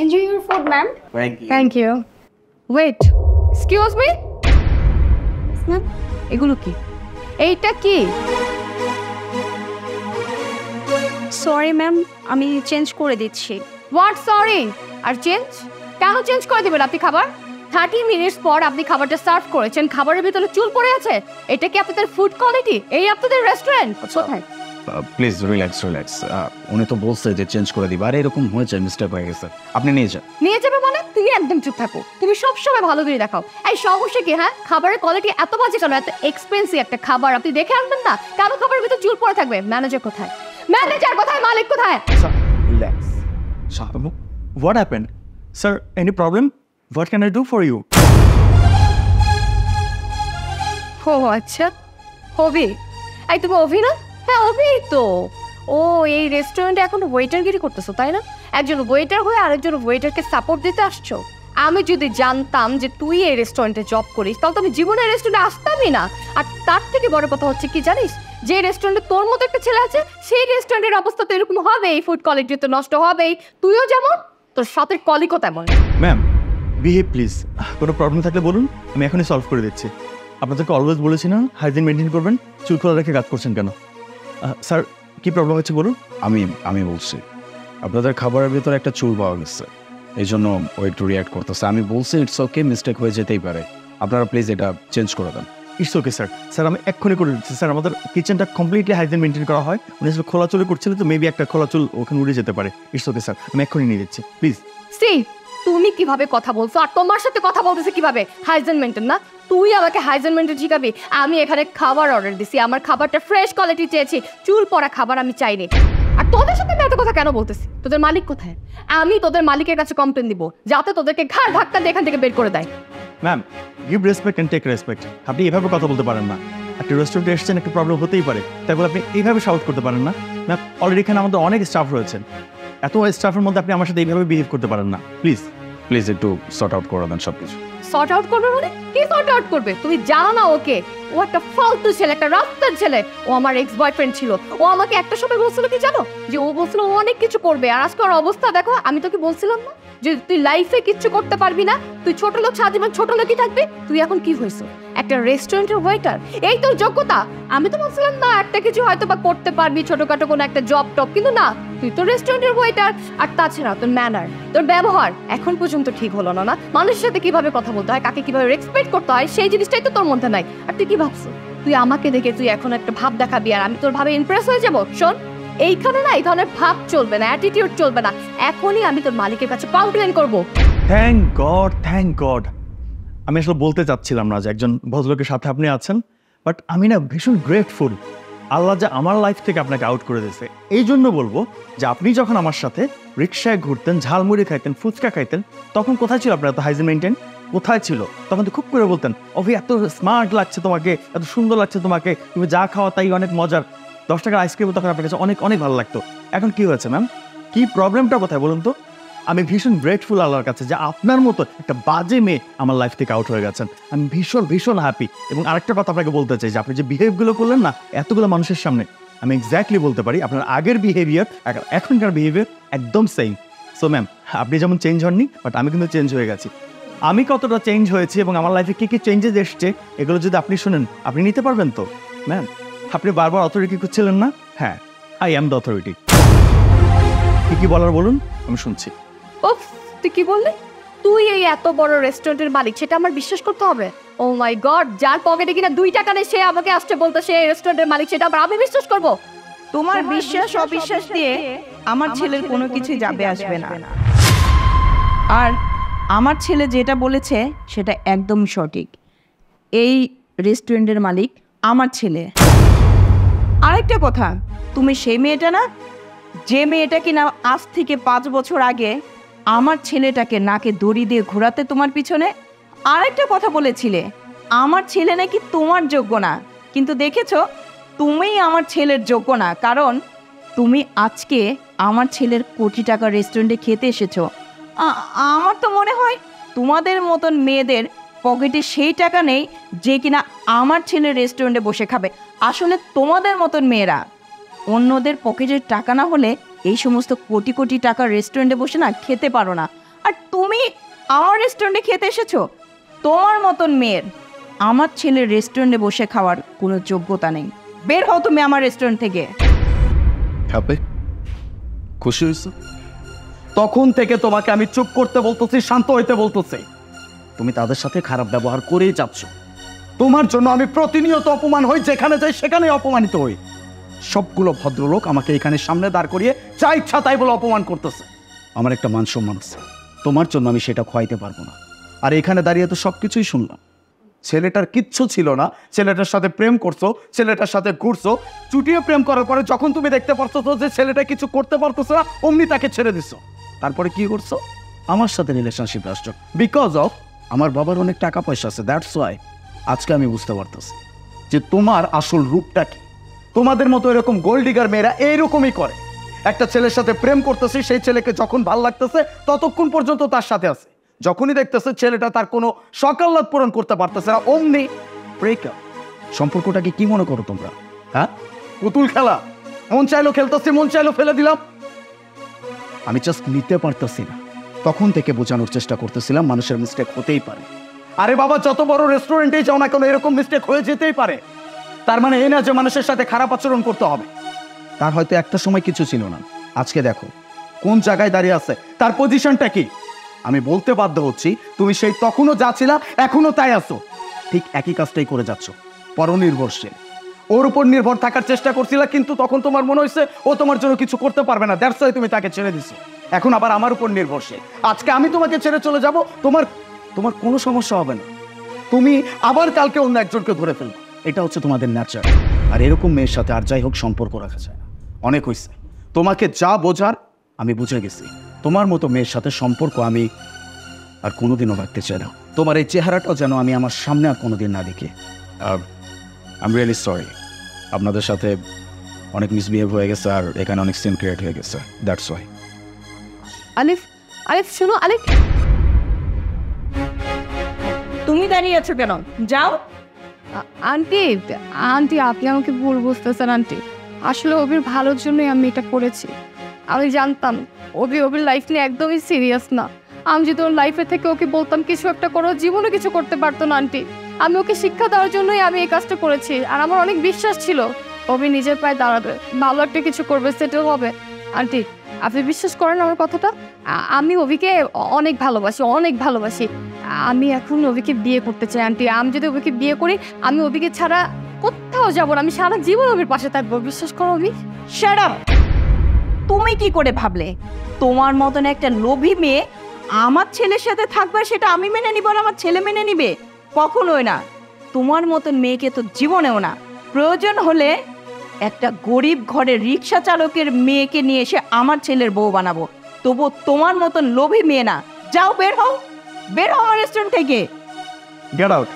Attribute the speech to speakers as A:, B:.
A: Enjoy your food, ma'am.
B: Thank you. Wait. Excuse me?
A: Ma'am.
B: এগুলো কি? এইটা কি?
A: Sorry, ma'am. আমি চেঞ্জ করে দিচ্ছি।
B: What sorry? আর চেঞ্জ? কেন চেঞ্জ করে দিবেন আপনি খাবার? 30 মিনিটস পর আপনি খাবারটা সার্ভ করেছেন, খাবারের ভিতরে চুল পড়ে আছে। এটা কি আপনাদের ফুড কোয়ালিটি? এই আপনাদের রেস্টুরেন্ট? কোথায়?
C: Please relax. উনি তো বলছে যে চেঞ্জ করে দিবা, আর এরকম হয়েছে, মিস্টেক হয়ে গেছে, আপনি নিয়ে যান।
B: নিয়ে যাবে মানে? তুমি একদম চুপ থাকো, তুমি সবসময় ভালো করে দেখাও। এই সমস্যা কি? হ্যাঁ, খাবারের কোয়ালিটি এত বাজে কেন? এত এক্সপেন্সিভ একটা খাবার আপনি দেখে আনবেন না? কেন খাবারের ভিতরে চুল পড়ে থাকবে? ম্যানেজার কোথায়? ম্যানেজার কোথায়? মালিক কোথায়?
C: Relax.
D: What happened? Sir, any problem? What can I do for you?
B: ও আচ্ছা, হবি। এই তুমি অভি না? হ্যাঁ অভি তো। ও এই রেস্টুরেন্টে এখন ওয়েটারগিরি করতেছো তাই না? একজন ওয়েটার হয়ে আরেকজন ওয়েটারকে সাপোর্ট দিতে আসছো। আমি যদি জানতাম যে তুই এই রেস্টুরেন্টে জব করিস তাহলে তো আমি জীবনে রেস্টুরেন্টে আসতামই না। আর তার থেকে বড় কথা হচ্ছে কি জানিস, যে রেস্টুরেন্টে তোর মতো একটা ছেলে আছে সেই রেস্টুরেন্টের অবস্থা তো এরকম হবেই, ফুড কোয়ালিটি তো নষ্ট হবেই। তুইও যেমন, তোর সাথে কলিকও তেমন।
D: Ma'am, behave please. কোনো প্রবলেম থাকলে বলুন, আমি এখনই সলভ করে দিচ্ছি। আপনাদেরকে অলওয়েজ বলেছি না হাইজিন মেনটেন করবেন, চুল খোলা রেখে কাজ করছেন কেন? স্যার, কি প্রবলেম হচ্ছে বলুন।
C: আমি বলছি আপনাদের খাবারের ভিতরে একটা চুল পাওয়া গেছে, এই জন্য ও একটু রিয়াক্ট করতেছে। আমি বলছি ইটস ওকে, মিস্টেক হয়ে যেতেই পারে, আপনারা প্লিজ এটা চেঞ্জ করে দেন।
D: It's okay sir. স্যার আমি এক্ষুনি করে দিচ্ছি। স্যার আমাদের কিচেনটা কমপ্লিটলি হাইজিন মেনটেন করা হয়। উনি আসলে খোলা চুলে করছিলেন তো মেবি একটা খোলা চুল ওখানে উড়ে যেতে পারে। ইটস ওকে স্যার, আমি এক্ষুনি নিয়ে দিচ্ছি প্লিজ।
B: সি, তুমি কিভাবে কথা বলছো আর তোমার সাথে কথা বলতেছে কিভাবে? হাইজিন মেইনটেইন না? তুই আমাকে হাইজিন মেইনটেইন শিখাবি? আমি এখানে খাবার অর্ডার দিছি, আমার খাবারটা ফ্রেশ কোয়ালিটি চেয়েছি, চুল পড়া খাবার আমি চাইনি। আর তোদের সাথে আমি এত কথা কেন বলতেছি? তোদের মালিক কোথায়? আমি তোদের মালিকের কাছে কমপ্লেন দিব যাতে তোদেরকে ঘাড় ধাক্কা দিয়ে এখান থেকে বের করে দেয়।
D: Ma'am, give respect and take respect. আপনি এভাবে কথা বলতে পারেন না। একটা রেস্টুরেন্টে এসেছেন, একটা প্রবলেম হতেই পারে, তাই বলে আপনি এইভাবে শাউট করতে পারেন না। ম্যাম, অলরেডি এখানে আমাদের অনেক স্টাফ রয়েছেন, এত স্টাফের মধ্যে আপনি আমার সাথে এইভাবে বিহেভ করতে পারেন না প্লিজ
C: একটু সর্ট আউট করে দেন সবকিছু।
B: সর্ট আউট করবে মানে? কি সর্ট আউট করবে? তুমি জানো না ওকে? ও একটা ফালতু ছেলে, একটা রাস্তার ছেলে। ও আমার এক্স বয়ফ্রেন্ড ছিল। ও আমাকে একটা সময় বলছিল কি জানো, যে ও বলছিল ও অনেক কিছু করবে, আর আজকে ওর অবস্থা দেখো। আমি তোকে বলছিলাম না যে তুই লাইফে কিচ্ছু করতে পারবি না, তুই ছোট লোক, সারাজীবন ছোট লোকই থাকবি। তুই এখন কি হয়েছে? একটা রেস্টুরেন্টের ওয়েটার, এই তোর যোগ্যতা। আমি তো বলছিলাম না একটা কিছু হয়তো বা করতে পারবি, ছোটখাটো কোনো একটা জব টপ, কিন্তু না, তুই তো রেস্টুরেন্টের ওয়েটার। আর তাছাড়া তোর ম্যানার, তোর ব্যবহার এখন পর্যন্ত ঠিক হলো না। মানুষের সাথে কিভাবে কথা বলতে হয়, কাকে কিভাবে রেসপেক্ট করতে হয়, সেই জিনিসটাই তো তোর মধ্যে নাই। আর তুই কি ভাবছো তুই আমাকে দেখে তুই এখন একটা ভাব দেখাবি আর আমি তোর ভাবে ইমপ্রেস হয়ে যাবো? শোন, এইখানে না এই ধরনের ভাব চলবে না, অ্যাটিটিউড চলবে না। এখনই আমি তোর মালিকের কাছে কমপ্লেন করবো।
D: Thank god. আমি আসলে বলতে চাচ্ছিলাম না যে একজন ভদ্রলোকের সাথে আপনি আছেন, বাট আমি না ভীষণ গ্রেটফুল আল্লাহ যে আমার লাইফ থেকে আপনাকে আউট করে দিয়েছে। এই জন্য বলবো যে আপনি যখন আমার সাথে রিক্সায় ঘুরতেন, ঝালমুড়ি খাইতেন, ফুচকা খাইতেন, তখন কোথায় ছিল আপনার এত হাইজিন মেনটেন? কোথায় ছিল? তখন তো খুব করে বলতেন, অভি এত স্মার্ট লাগছে তোমাকে, এত সুন্দর লাগছে তোমাকে, তুমি যা খাওয়া তাই অনেক মজার। 10 টাকার আইসক্রিম তখন আপনার কাছে অনেক অনেক ভালো লাগতো। এখন কি হয়েছে ম্যাম? কি প্রবলেমটা কোথায় বলুন তো? আমি ভীষণ গ্রেটফুল আল্লাহর কাছে যে আপনার মতো একটা বাজে মেয়ে আমার লাইফ থেকে আউট হয়ে গেছেন। আমি ভীষণ হ্যাপি। এবং আরেকটা কথা আপনাকে বলতে চাই যে আপনি যে বিহেভগুলো করলেন না এতগুলো মানুষের সামনে, আমি এক্স্যাক্টলি বলতে পারি আপনার আগের বিহেভিয়ার এখনকার বিহেভিয়ার একদম সেম। সো ম্যাম, আপনি যেমন চেঞ্জ হননি, বাট আমি কিন্তু চেঞ্জ হয়ে গেছি। আমি কতটা চেঞ্জ হয়েছি এবং আমার লাইফে কী কী চেঞ্জেস এসছে এগুলো যদি আপনি শোনেন, আপনি নিতে পারবেন তো? ম্যাম, আপনি বারবার অথরিটি করছিলেন না? হ্যাঁ, আই অ্যাম দ্য অথরিটি। কি বলার বলুন, আমি শুনছি।
B: ওফ, তুই কি বললি? তুই এই এত বড় রেস্টুরেন্টের মালিক, সেটা আমার বিশ্বাস করতে হবে? ও মাই গড, যার পকেটে কিনা 2 টাকা নেই সে আমাকে আসছে বলতে সে রেস্টুরেন্টের মালিক, সেটা আবার আমি বিশ্বাস করব?
E: তোমার বিশ্বাস অবিশ্বাস দিয়ে আমার ছেলের কোনো কিছুই যাবে আসবে না। আর আমার ছেলে যেটা বলেছে সেটা একদম সঠিক। এই রেস্টুরেন্টের মালিক আমার ছেলে। আরেকটা কথা, তুমি সেই মেয়েটা না যে মেয়েটা কিনা আজ থেকে 5 বছর আগে আমার ছেলেটাকে নাকে দড়ি দিয়ে ঘোরাতে তোমার পিছনে? আরেকটা কথা বলেছিলে আমার ছেলে নাকি তোমার যোগ্য না, কিন্তু দেখেছো তুমিই আমার ছেলের যোগ্য না, কারণ তুমি আজকে আমার ছেলের কোটি টাকার রেস্টুরেন্টে খেতে এসেছো। আমার তো মনে হয় তোমাদের মতন মেয়েদের পকেটে সেই টাকা নেই যে কিনা আমার ছেলের রেস্টুরেন্টে বসে খাবে। আসলে তোমাদের মতন মেয়েরা অন্যদের পকেটের টাকা না হলে এই সমস্ত কোটি কোটি টাকার রেস্টুরেন্টে বসে না খেতে পারো না। আর তুমি আমার রেস্টুরেন্টে খেতে এসেছো? তোমার মতন মেয়ের আমার ছেলের রেস্টুরেন্টে বসে খাওয়ার কোনো যোগ্যতা নেই। বের হও তুমি আমার রেস্টুরেন্ট থেকে।
C: হ্যাপি? খুশি হয়েছো? তখন থেকে তোমাকে আমি চুপ করতে বলতেছি, শান্ত হইতে বলতেছি, তুমি তাদের সাথে খারাপ ব্যবহার করেই যাচ্ছ। তোমার জন্য আমি প্রতিনিয়ত অপমান হই, যেখানে যাই সেখানে অপমানিত হই। সবগুলো ভদ্রলোক আমাকে এখানে সামনে দাঁড় করিয়ে যা ইচ্ছা তাই বলে অপমান করতেছে। আমার একটা মান সম্মান আছে, তোমার জন্য আমি সেটা খোয়াইতে পারবো না। আর এখানে দাঁড়িয়ে তো সবকিছুই শুনলাম। ছেলেটার কিচ্ছু ছিল না, ছেলেটার সাথে প্রেম করছো, ছেলেটার সাথে ঘুরছো, চুটিয়ে প্রেম করার পরে যখন তুমি দেখতে পারছো যে ছেলেটা কিছু করতে পারতেছে না, অমনি তাকে ছেড়ে দিছো। তারপরে কি করছো? আমার সাথে রিলেশনশিপে আসছো বিকজ অফ আমার বাবার অনেক টাকা পয়সা আছে। দ্যাটস ওয়াই আজকে আমি বুঝতে পারতেছি যে তোমার আসল রূপটা কি। তোমাদের মতো এরকম গোল্ড ডিগার মেয়েরা এইরকমই করে। একটা ছেলের সাথে প্রেম করতেছে, সেই ছেলেকে যখন ভাল লাগতেছে ততক্ষণ পর্যন্ত তার সাথে আছে, যখনই দেখতেছে ছেলেটা তার কোনো সকাল্লাদ পূরণ করতে পারতেছে না, অমনি ব্রেকআপ। সম্পর্কটাকে কি মনে করো তোমরা? হ্যাঁ, পুতুল খেলা। মন চাইলো খেলতেছি, মন চাইলো ফেলে দিলাম। আমি জাস্ট নিতে পারতেছি না। তখন থেকে বোঝানোর চেষ্টা করতেছিলাম মানুষের মিস্টেক হতেই পারে। আরে বাবা, যত বড় রেস্টুরেন্টেই যাও না কেন এরকম মিস্টেক হয়ে যেতেই পারে। তার মানে এই না যে মানুষের সাথে খারাপ আচরণ করতে হবে। তার হয়তো একটা সময় কিছু ছিল না, আজকে দেখো কোন জায়গায় দাঁড়িয়ে আছে, তার পজিশনটা কি। আমি বলতে বাধ্য হচ্ছি তুমি সেই তখনও যা ছিলা এখনো তাই আছো, ঠিক একই কাজটাই করে যাচ্ছ। পরনির্ভরশীল, ওর উপর নির্ভর থাকার চেষ্টা করছিলা, কিন্তু তখন তোমার মনে হয়েছে ও তোমার জন্য কিছু করতে পারবে না, দ্যাটস ওয়াই তুমি তাকে ছেড়ে দিছো। এখন আবার আমার উপর নির্ভরশীল, আজকে আমি তোমাকে ছেড়ে চলে যাব, তোমার তোমার কোনো সমস্যা হবে না। তুমি আবার কালকে অন্য একজনকে ধরে ফেলবে, এটা হচ্ছে তোমাদের ন্যাচার। আর এরকম মেয়ের সাথে আর যাই হোক সম্পর্ক রাখা যায় না। অনেক হয়েছে, তোমাকে যা বোঝার আমি বুঝে গেছি। তোমার মতো মেয়ের সাথে সম্পর্ক আমি আর কোনোদিনও রাখতে চাই না। তোমার এই চেহারাটাও যেন আমি আমার সামনে আর কোনোদিন না দেখি। আই এম রিয়েলি সরি, আপনাদের সাথে অনেক মিসবিহেভ হয়ে গেছে আর এখানে অনেক সিন ক্রিয়েট হয়ে গেছে, দ্যাটস ওয়াই।
B: আলিফ, আলিফ শোনো, আলিফ।
E: তুমি দাঁড়িয়ে আছো কেন? যাও।
B: আন্টি, আন্টি আপনি আমাকে ভুল বুঝতেছেন আন্টি। আসলে অভির ভালোর জন্যই আমি এটা করেছি। আমি জানতাম অভির লাইফ নিয়ে একদমই সিরিয়াস না। আমি যদি ওর লাইফে থেকে ওকে বলতাম কিছু একটা করো, জীবনে কিছু করতে পারতো না আন্টি। আমি ওকে শিক্ষা দেওয়ার জন্যই আমি এই কাজটা করেছি। আর আমার অনেক বিশ্বাস ছিল অভি নিজের পায়ে দাঁড়াবে, ভালো একটা কিছু করবে, সেটেল হবে। আন্টি আপনি বিশ্বাস করেন আমার কথাটা? আমি অভিকে অনেক ভালোবাসি, অনেক ভালোবাসি। আমি এখন অভিকে বিয়ে করতে চাই আন্টি। আমি যদি অভিকে বিয়ে করি, আমি অভিকে ছাড়া কোথাও যাবো না। আমি সারা জীবন অভির পাশে থাকবো, বিশ্বাস করো অভি।
E: Shut up! তুমি কি করে ভাবলে তোমার মতন একটা লোভী মেয়ে আমার ছেলের সাথে থাকবে সেটা আমি মেনে নিব আর আমার ছেলে মেনে নিবে? কখনোই না। তোমার মতন মেয়েকে তো জীবনেও না। প্রয়োজন হলে একটা গরিব ঘরের রিক্সা চালকের মেয়েকে নিয়ে এসে আমার ছেলের বউ বানাবো, তবু তোমার মতন লোভী মেয়ে না। যাও, বের হও, বের হও আমার রেস্টুরেন্ট থেকে।
D: Get out.